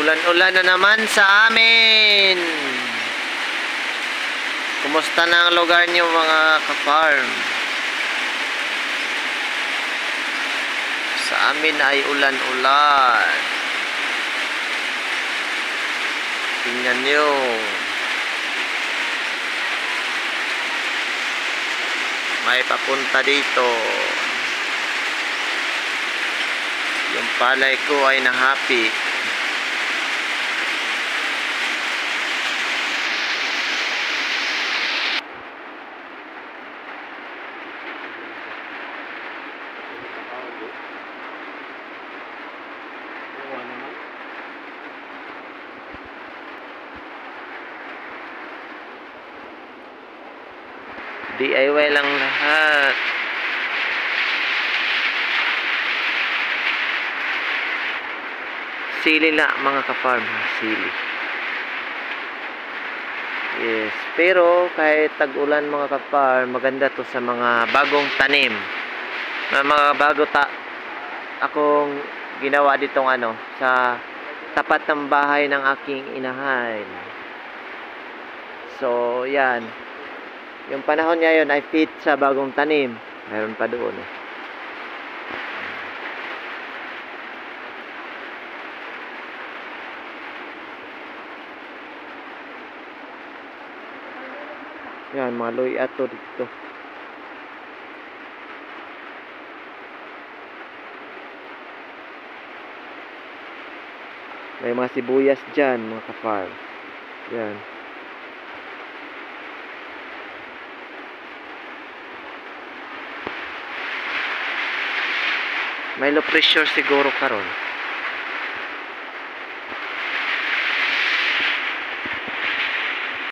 Ulan-ulan na naman sa amin. Kumusta na ang lugar niyo mga ka-farm? Sa amin ay ulan-ulan. Tingnan niyo. May papunta dito. Yung palay ko ay nahapi. DIY lang lahat. Sili na mga ka-farm, sili. Yes, pero kahit tag-ulan mga ka-farm, maganda to sa mga bagong tanim. Mga bago akong ginawa ditong sa tapat ng bahay ng aking inahan. So, yan. Yung panahon niya yun ay fit sa bagong tanim. Meron pa doon eh. Yan, mga loy ato dito. May mga sibuyas dyan, mga ka-farm. Yan. May low pressure siguro karon.